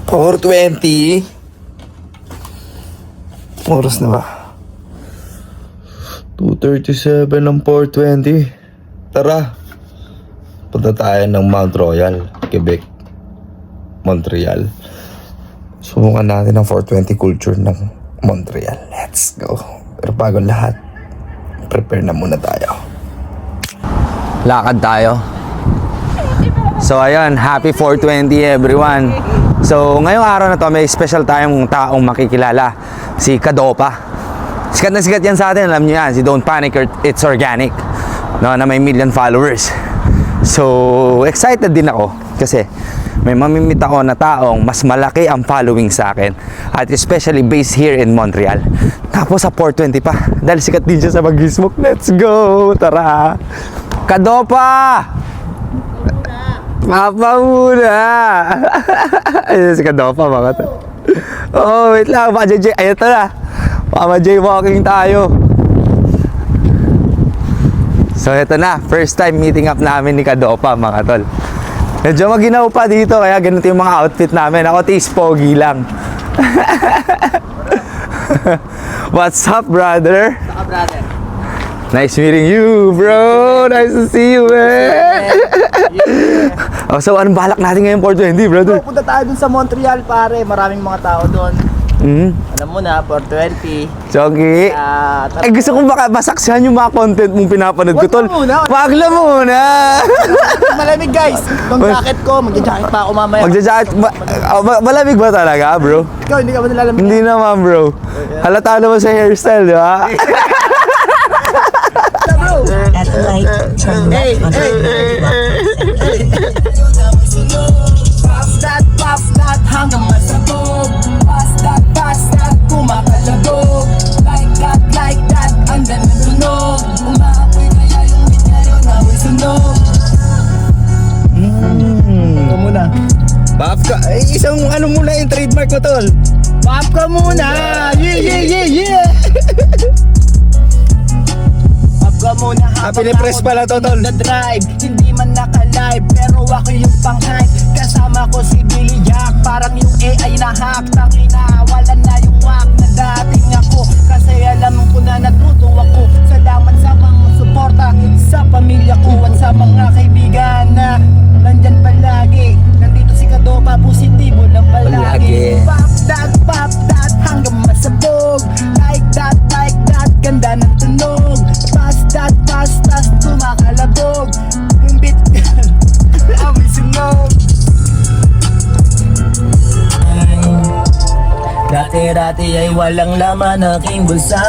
4:20. Oras na ba? 2:37 ng 4:20. Tara. Punta tayo ng Mount Royal, Quebec, Montreal. Subukan natin ang 420 culture ng Montreal. Let's go. Pero bago lahat, prepare na muna tayo. Lakad tayo. So ayun, happy 420 everyone. So ngayong araw na to, may special tayong taong makikilala. Si Kadopa. Sikat na sikat yan sa atin, alam niyo yan. Si Don't Panic, It's Organic, no, na may 1 million followers. So excited din ako kasi may mamimit ako na taong mas malaki ang following sa akin, at especially based here in Montreal. Tapos sa 420 pa, dahil sikat din siya sa Mag-Smoke. Let's go! Tara! Kadopa! Papa muna! Ayun si Kadopa, mga to. Oh, wait lang, pa JJ. Ayun to na. Mama J walking tayo. So ito na, first time meeting up namin ni Kadopa, mga tol. Medyo maginaw pa dito, kaya ganito yung mga outfit namin. Ako tis pogi lang. What's up, brother? Saka brother. Nice meeting you, bro. Nice to see you, man. Oh, so anong balak natin ngayon 420, brother? So, punta tayo dun sa Montreal, pare. Maraming mga tao dun. Alam mo na, 420. Chogi. Ay, gusto kong baka masaksihan yung mga content mong pinapanood ko, tol. Wag lang muna. Malamig, guys. Itong jacket ko, mag-jacket pa ako mamaya. Magja-jacket. Malamig ba talaga, bro? Ikaw, hindi ka ba nilalamig? Hindi naman, bro. Halata naman sa hairstyle, di ba? At the light, turn left on Pass that, hanggang masabog. Pass that, kumakalabog. Like that, hanggang natunog. Umaapoy kaya yung hit ngayon, amoy sunog. Ito muna. Baf ka. Ay, isang ano muna yung trademark ko, tol. Pop ka muna! Yeah! Pop ka muna habang Pinipress pala to, tol. nagda-drive. Hindi man naka-live, pero ako yung pang-hype. Kasama ko si Billy Jack, parang yung AI na hack. Tangina, wala na yung whack na dating ako. Kasi alam ko na natuto ako. Salamat sa mga suporta, sa pamilya ko at sa mga kaibigan na nandyan palagi. Nandito si Kadopa, positibo lang palagi. Pop that, hanggang masabog. Like that, ganda ng tunog. Pass that, kumakalabog. Yung beat, amoy sunog. Dati ay walang laman aking bulsa.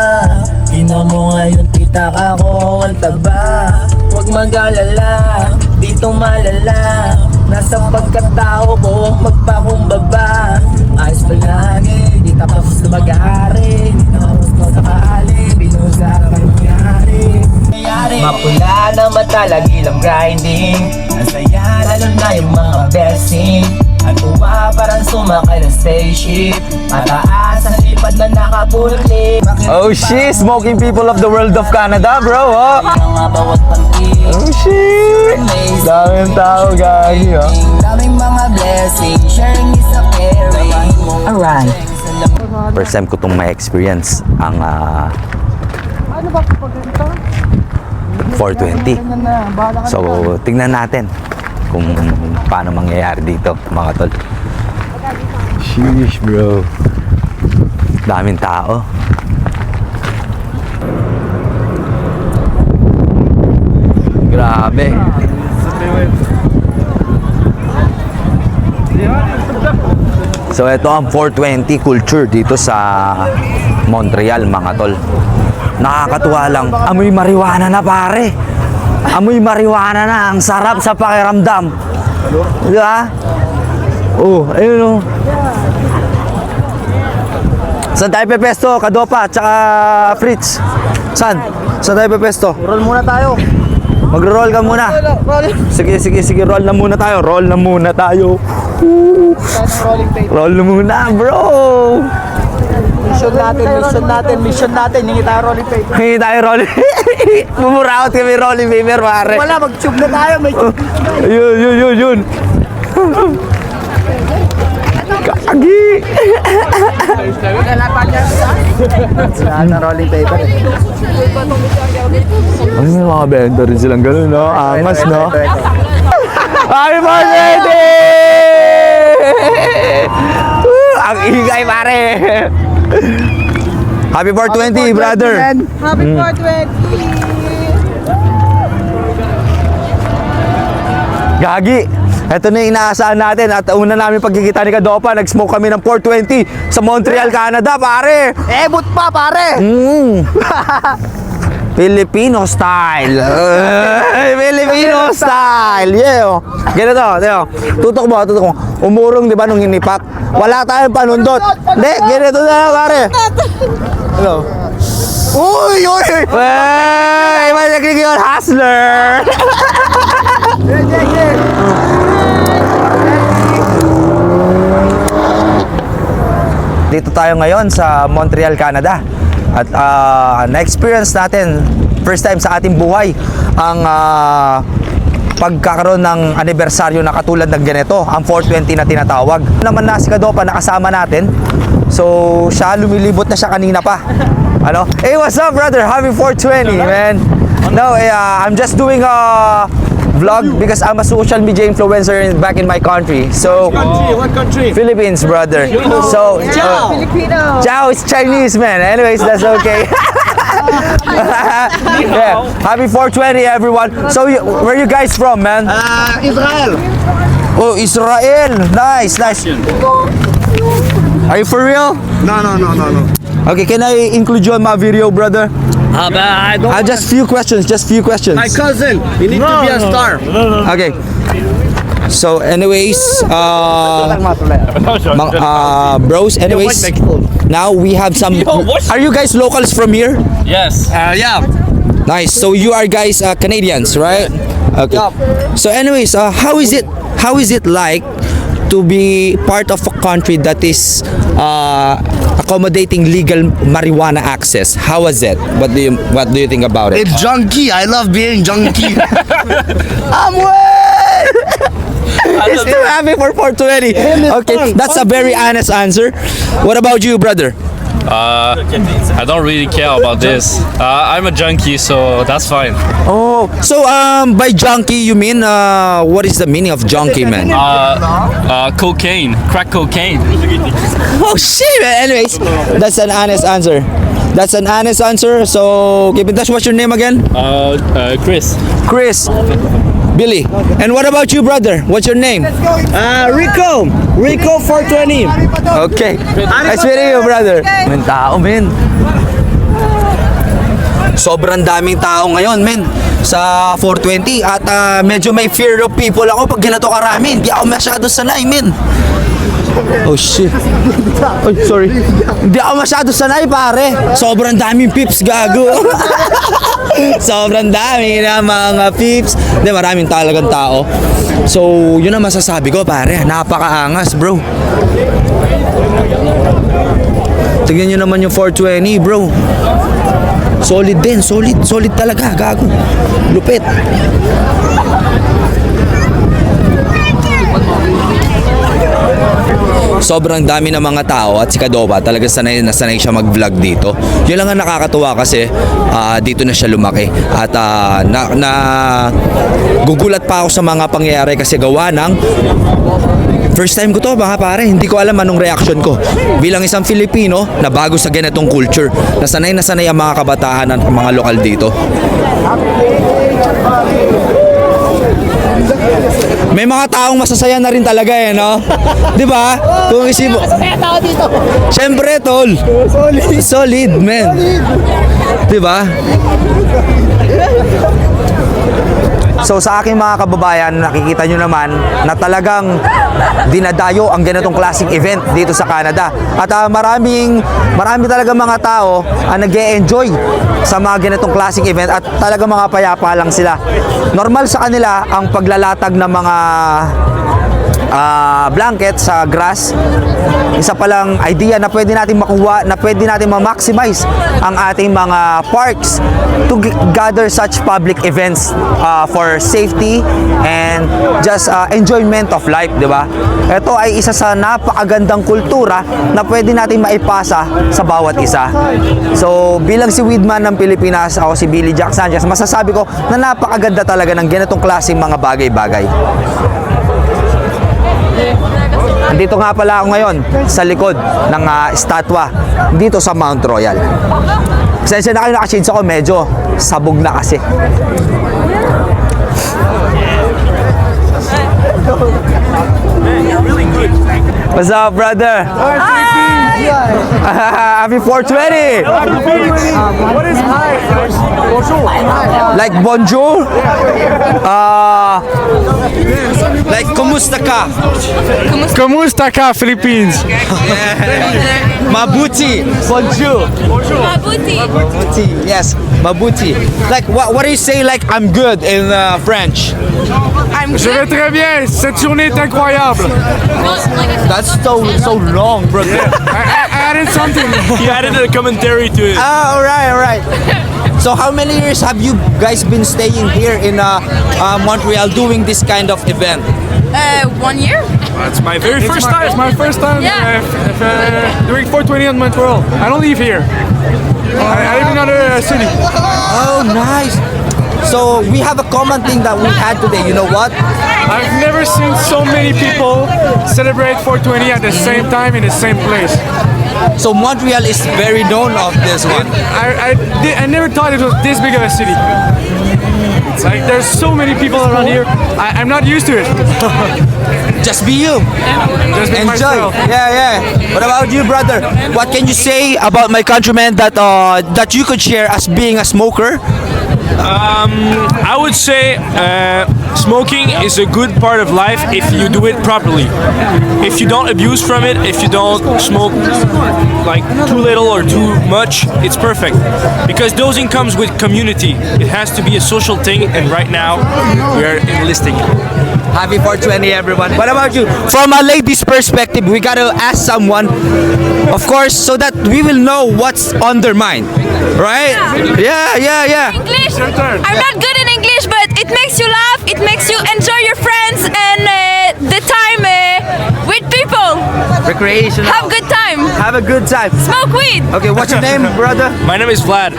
Ino mo ngayon titak ako ang taba. Huwag mag-alala, dito malala. Nasa pagkatao ko, magpakumbaba. Ayos palagi, di tapos na mag-aari. Di tapos na sakali, binusa ka nangyari. Mapula na mata, lagi lang grinding. Ang saya, lalo na yung mga blessing. At uwa parang sumakay ng spaceship. Mataas ang lipad na nakapulip. Oh shit, smoking people of the world of Canada, bro. Oh, oh shit. Daming tao, gagi, oh. Daming mga blessing, sharing is a caring. Alright. First time ko itong may experience ang Ano ba kapag ganito? 420. So, tingnan natin kung paano mangyayari dito, mga tol. Sheesh, bro. Daming tao. Grabe. So, ito ang 420 culture dito sa Montreal, mga tol. Nakakatuwa lang. Amoy marijuana na, pare. Amoy marijuana na. Ang sarap sa pakiramdam. Di ba? Oh, ayun, oh. Saan tayo pepesto? Kadopa, tsaka Fritz. Saan? Saan tayo pepesto? Roll muna tayo. Magro-roll ka muna. Sige, roll na muna tayo. Roll na muna tayo. Rolling tape. Roll na muna, bro. Mission natin. Hingi tayo rolling tape. Hingi tayo rolling. Mumuraot kami rolling paper, pare. Wala, mag-tube na tayo. May tube. Yun. Gagi! rolling paper Ay, may mga bento rin silang ganun, no? Angas, no? Happy birthday! Ang ingay, pare! Happy 420, brother! Happy 420! Gagi! Ito na yung inaasahan natin at una namin pagkikita ni Kadopa, nag-smoke kami ng 420 sa Montreal, Canada, pare! Ebot pa pare Filipino style! Filipino style! Yeah! Oh. Ganito, tiyo. Tutok mo. Umurong, di ba, nung hinipak? Wala tayong panundot. Hindi, ganito na, pare. Hello? Uy! Wey! May nagkikiyol hustler! Dito tayo ngayon sa Montreal, Canada. At na-experience natin first time sa ating buhay ang pagkakaroon ng anibersaryo na katulad ng ganito, ang 420 na tinatawag. Naman na si Kadopa nakasama natin. So siya lumilibot na siya kanina pa. Ano? Hey, what's up, brother? Happy 420, man. No, I'm just doing a vlog because I'm a social media influencer back in my country. So What country? Philippines, brother. So Filipino! Ciao, it's Chinese, man. Anyways, that's okay. Yeah. Happy 420, everyone. So, where you guys from, man? Israel Oh, Israel. Nice. Are you for real? No Okay, can I include you on my video, brother? but I don't Just few questions. my cousin you need to be a star Okay. So, anyways, bros, anyways, now we have some. Are you guys locals from here? Yes. yeah Nice. So you are guys Canadians, right? Okay. So anyways, how is it like to be part of a country that is accommodating legal marijuana access? How was it? What do you think about it? it's junkie I love being junkie I'm way It's still happy for 420. Okay, that's a very honest answer. What about you, brother? I don't really care about this. I'm a junkie, so that's fine. Oh, so by junkie you mean what is the meaning of junkie, man? Cocaine, crack cocaine. Oh shit, man. Anyways, that's an honest answer. So keep in touch. What's your name again? Chris. Chris. Billy. And what about you, brother? What's your name? Rico 420 Okay. Nice meeting you, brother. May tao, men. Sobrang daming tao ngayon, men, sa 420 at medyo may fear of people ako pag ganito karami. Hindi ako masyado sanay, men. Oh shit. Oh, sorry. Hindi ako masyado sanay, pare. Sobrang daming pips, gago. Sobrang dami na mga pips. Hindi, maraming talagang tao. So, yun ang masasabi ko, pare. Napakaangas, bro. Tignan nyo naman yung 420, bro. Solid din, solid talaga, gago. Lupit. Sobrang dami ng mga tao at si Kadopa talaga sanay siya mag-vlog dito. Yun lang ang nakakatuwa kasi dito na siya lumaki at gugulat pa ako sa mga pangyayari kasi gawa ng first time ko to, mga pare. Hindi ko alam anong reaction ko bilang isang Filipino na bago sa ganitong culture. Nasanay ang mga kabataan at mga lokal dito. May mga taong masasaya na rin talaga eh, no? 'Di ba? Kung isip mo. Siyempre, tol. Solid, man. 'Di ba? So sa aking mga kababayan, nakikita nyo naman na talagang dinadayo ang ganitong klaseng event dito sa Canada. At marami talaga mga tao ang nag-e-enjoy sa mga ganitong klaseng event at talagang mga payapa lang sila. Normal sa kanila ang paglalatag ng mga blanket sa grass. Isa palang idea na pwede natin makuha, na pwede natin ma-maximize ang ating mga parks to gather such public events for safety and just enjoyment of life, di ba? Ito ay isa sa napakagandang kultura na pwede natin maipasa sa bawat isa. So, bilang si Weedman ng Pilipinas, ako si Billy Jack Sanchez, masasabi ko na napakaganda talaga ng ganitong klaseng mga bagay-bagay. Andito nga pala ako ngayon sa likod ng estatwa dito sa Mount Royal. Pasensya na kayo, nakashades ako, medyo sabog na kasi. What's up, brother? Happy 420! What is hi? Like bonjour? Like kumusta ka? Kamusta ka, Philippines? Mabuti. Bonjour. Mabuti. Yes, mabuti. Like what do you say like I'm good in French? Je vais très bien. Cette journée est incroyable. That's so long, bro. I added something. He added a commentary to it. Ah, all right. So how many years have you guys been staying here in Montreal doing this kind of event? 1 year. That's my very It's first my, it's time. my first time Yeah. doing 420 on Montreal. I don't live here. I live in another city. Oh, nice. So we have a common thing that we had today. You know what? I've never seen so many people celebrate 420 at the same time in the same place. So Montreal is very known of this one. I never thought it was this big of a city. It's like there's so many people around here. I'm not used to it. Just be you. Just be Enjoy. myself. Yeah. What about you, brother? What can you say about my countrymen that you could share as being a smoker? I would say smoking is a good part of life if you do it properly. If you don't abuse from it, if you don't smoke like too little or too much, it's perfect. Because dosing comes with community. It has to be a social thing, and right now we are enlisting it. Happy 420, everyone. What about you? From a lady's perspective, we gotta ask someone, of course, so that we will know what's on their mind, right? Yeah. English. I'm not good in English, but it makes you laugh. It makes you enjoy your friends and the time with people. Recreational. Have good time. Have a good time. Smoke weed. Okay, what's your name, brother? My name is Vlad.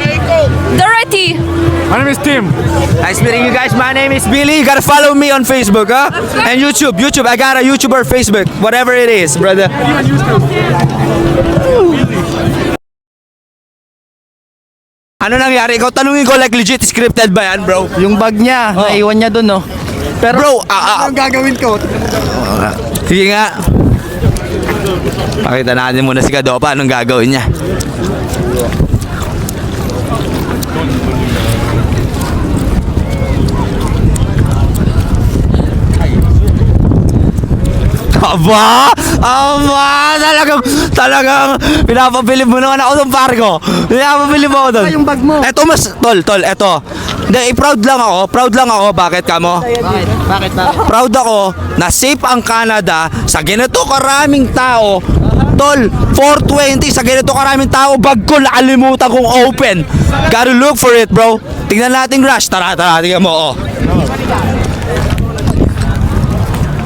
Dorothy. My name is Tim. Nice meeting you guys. My name is Billy. You gotta follow me on Facebook, huh? And YouTube. I got a YouTuber Facebook. Whatever it is, brother. Ano nangyari? Ikaw tanungin ko like legit scripted ba yan, bro? Yung bag niya, naiwan niya dun, no? Pero bro, Anong gagawin ko? sige nga. Pakita natin muna si Kadopa anong gagawin niya. Aba! Talagang pinapabili mo naman ako ng pare ko. Pinapabili mo ako doon. Yung bag mo. Eto mas, tol, eto. Hindi, proud lang ako. Bakit kamo? Bakit? Proud ako na safe ang Canada sa ganito karaming tao. Tol, 420 sa ganito karaming tao, bag ko nakalimutan kong open. Gotta look for it, bro. Tingnan natin, Rush. Tara, tingnan mo, oh.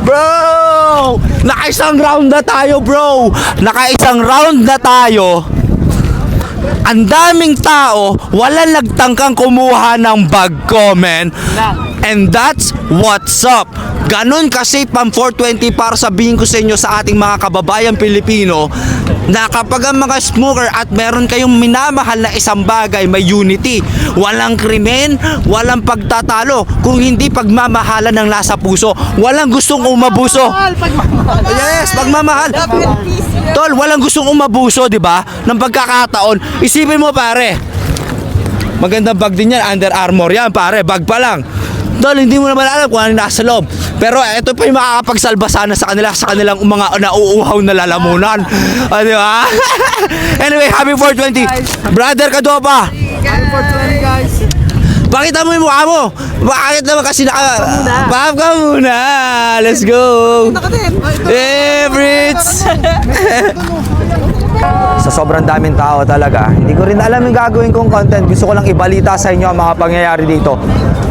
Bro! Nakaisang round na tayo, bro. Ang daming tao, walang nagtangkang kumuha ng bag ko, man. And that's what's up. Ganon kasi pang 420 para sabihin ko sa inyo sa ating mga kababayang Pilipino na kapag ang mga smoker at meron kayong minamahal na isang bagay, may unity. Walang krimen, walang pagtatalo, kung hindi pagmamahalan ng nasa puso. Walang gustong umabuso. Yes, pagmamahal. Tol, walang gustong umabuso, di ba? Ng pagkakataon. Isipin mo, pare. Magandang bag din yan, Under Armour yan, pare. Bag pa lang. Tol, hindi mo naman alam kung ano nasa loob. Pero ito pa yung makakapagsalba sana sa kanilang mga nauuhaw na lalamunan. Di ba? Anyway, happy 420. Brother Kadopa. Happy 420, guys. Pakita mo yung mukha mo. Bakit naman kasi Pop ka muna. Let's go. Brits. Sa sobrang daming tao talaga, hindi ko rin alam yung gagawin kong content. Gusto ko lang ibalita sa inyo ang mga pangyayari dito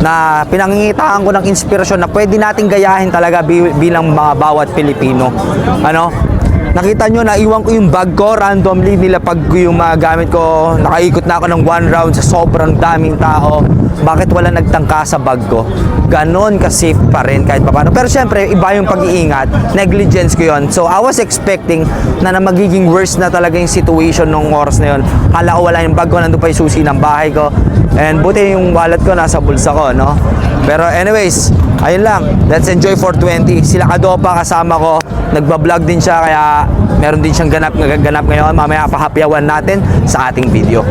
na pinangingitaan ko ng inspirasyon na pwede nating gayahin talaga bilang mga bawat Pilipino. Ano? Nakita nyo, naiwan ko yung bag ko, randomly nilapag ko yung mga gamit ko. Nakaikot na ako ng 1 round sa sobrang daming tao. Bakit wala nagtangka sa bag ko? Ganon ka-safe pa rin kahit paano. Pero syempre, iba yung pag-iingat. Negligence ko yon. So, I was expecting na magiging worse na talaga yung situation nung oras na yun. Hala ko wala yung bag ko, nandun pa yung susi ng bahay ko. And buti yung wallet ko nasa bulsa ko, no? Pero anyways, ayun lang. Let's enjoy 420. Sila Kadopa kasama ko. Nagbablog din siya kaya meron din siyang ganap ngayon. Mamaya pahapyawan natin sa ating video.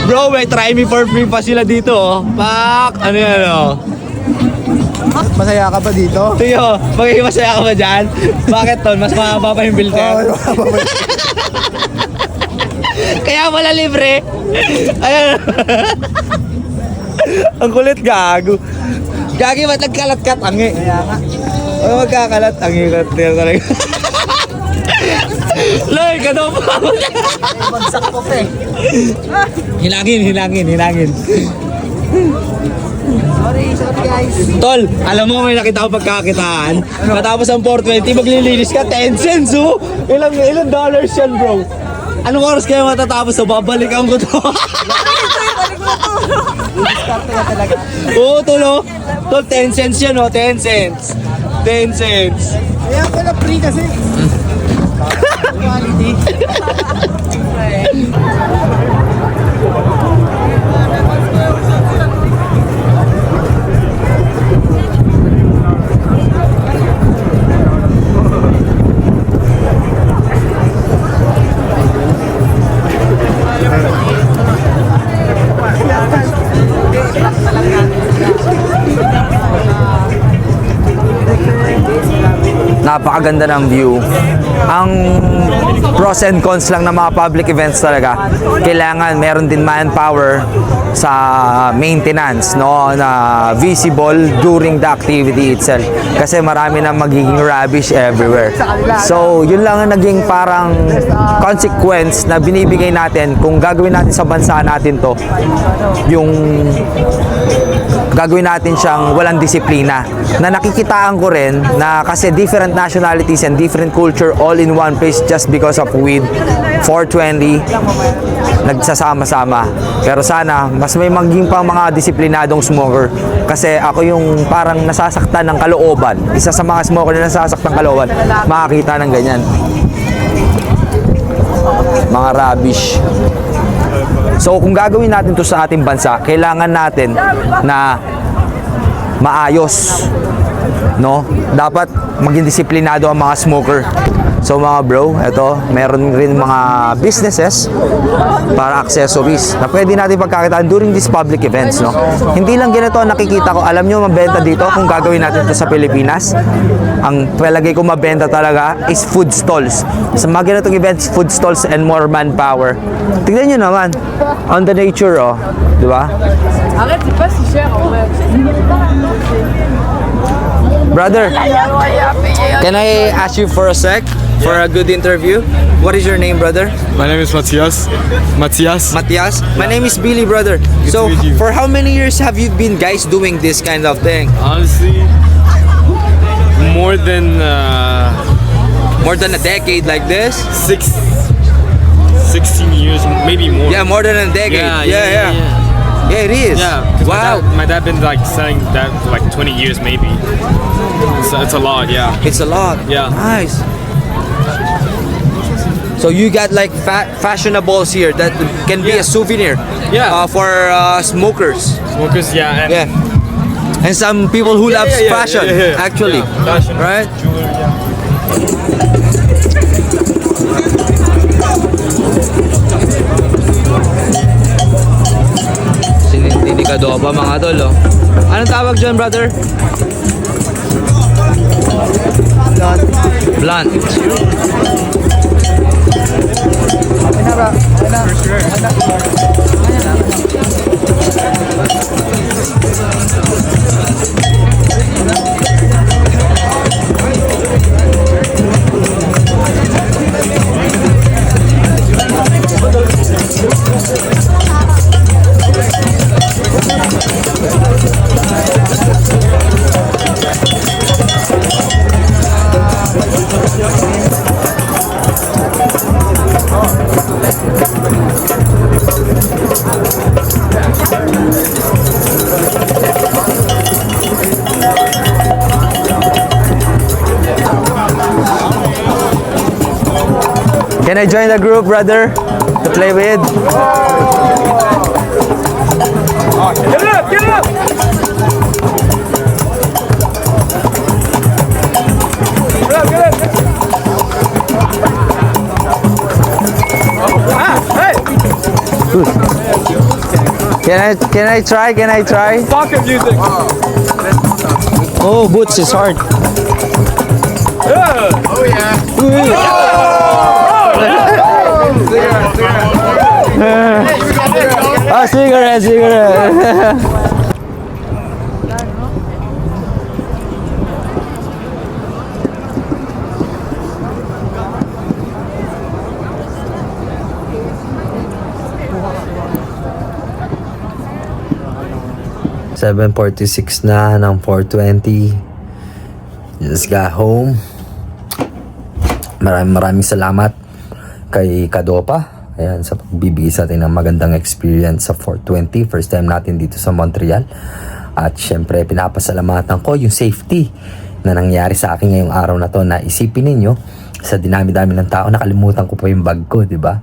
Bro, may try me for free pa sila dito, oh. Pak! Ano yan, oh? Masaya ka ba dito? Tuyo, magiging masaya ka ba dyan? Bakit, Ton? Mas mahaba pa yung bill ko? Kaya wala libre. Ayan. Ang kulit, gago. Gagi, ba't nagkalat-kat? Angi. Kaya nga. O, magkakalat. Angi ka. Talaga. Loy, Kadopa. Bagsak ko pa eh. Hilangin. Sorry guys. Tol, alam mo may nakita ko pagkakitaan. Matapos ang 420, maglilinis ka 10 cents, oh. Ilang dollars yan, bro? Anong oras kayo matatapos? So, babalikan ko to. Diskarte ka talaga. Oo, tol, oh. Tol, 10 cents yan, oh. 10 cents. 10 cents. Kaya pala free kasi. Quality. Napakaganda ng view. Ang pros and cons lang ng mga public events talaga, kailangan meron din manpower sa maintenance, no, na visible during the activity itself. Kasi marami na magiging rubbish everywhere. So, yun lang ang naging parang consequence na binibigay natin kung gagawin natin sa bansa natin to, yung gagawin natin siyang walang disiplina. Na nakikitaan ko rin na kasi different nationalities and different culture all in one place just because of weed. 420 nagsasama-sama. Pero sana mas may maging pang mga disiplinadong smoker. Kasi ako yung parang nasasaktan ng kalooban. Isa sa mga smoker na nasasaktan ng kalooban, makakita ng ganyan. Mga rubbish. So kung gagawin natin to sa ating bansa, kailangan natin na maayos, no? Dapat maging disiplinado ang mga smoker. So mga bro, eto, meron rin mga businesses para accessories na pwede natin pagkakitaan during these public events, no? Hindi lang ganito ang nakikita ko. Alam nyo, mabenta dito kung gagawin natin to sa Pilipinas. Ang palagay ko mabenta talaga is food stalls. Sa mga ganitong events, food stalls and more manpower. Tignan nyo naman, on the nature, oh. Di ba? Brother, can I ask you for a sec? For a good interview? What is your name, brother? My name is Matthias. Matias? My name is Billy, brother. So, to meet you. for how many years have you been guys doing this kind of thing? Honestly, more than More than a decade like this? 16 years, maybe more. Yeah, more than a decade. Yeah, it is. Yeah, 'cause Wow. my dad been like selling that for like 20 years maybe. It's a lot, yeah. It's a lot. Yeah. Nice. So you got like fashionables here that can be a souvenir. Yeah. For smokers. Smokers, yeah, and Yeah. And some people who loves fashion, actually. Yeah, fashion, Right? jewelry, yeah. Sinindi ni Kadopa, mga tol, oh. Anong tawag dyan, brother? Blunt. Can I join the group, brother, to play with? Get it up! Get it up! Can I try? Can I try? Pocket music. Oh, boots is hard. Oh, cigarette, cigarette. 7:46 na ng 4:20. Just got home. Maraming salamat kay Kadopa. Ayan, sa pagbibigay sa atin ng magandang experience sa 420. First time natin dito sa Montreal. At syempre, pinapasalamatan ko yung safety na nangyari sa akin ngayong araw na to. Na isipin ninyo, sa dinami-dami ng tao, nakalimutan ko pa yung bag ko, di ba?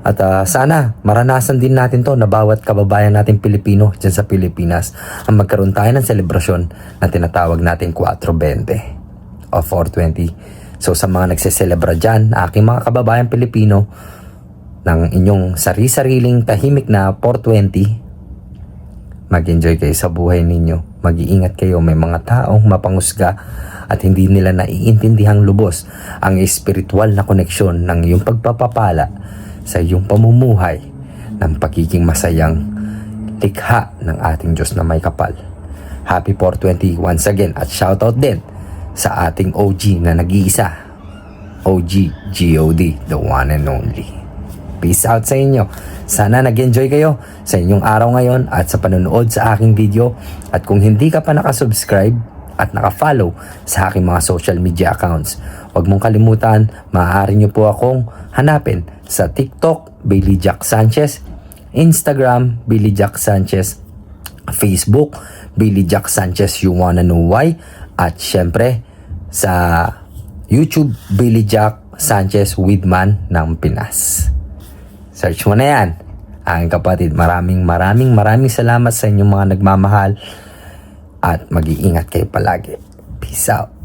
At sana maranasan din natin to na bawat kababayan natin Pilipino dyan sa Pilipinas ang magkaroon tayo ng selebrasyon na tinatawag natin 420 o 420. So sa mga nagseselebra dyan, aking mga kababayan Pilipino, ng inyong sari-sariling tahimik na 420, mag-enjoy kayo sa buhay ninyo. Mag-iingat kayo, may mga taong mapangusga at hindi nila naiintindihang lubos ang espiritual na koneksyon ng iyong pagpapapala sa iyong pamumuhay ng pagiging masayang likha ng ating Diyos na may kapal. Happy 420 once again at shoutout din sa ating OG na nag-iisa. OG GOD, the one and only. Peace out sa inyo. Sana nag-enjoy kayo sa inyong araw ngayon at sa panonood sa aking video. At kung hindi ka pa nakasubscribe at nakafollow sa aking mga social media accounts, huwag mong kalimutan, maaari nyo po akong hanapin sa TikTok, Billy Jack Sanchez, Instagram, Billy Jack Sanchez, Facebook, Billy Jack Sanchez You Wanna Know Why, at syempre sa YouTube, Billy Jack Sanchez Widman ng Pinas. Search mo na yan, aking kapatid. Maraming salamat sa inyong mga nagmamahal at mag-iingat kayo palagi. Peace out.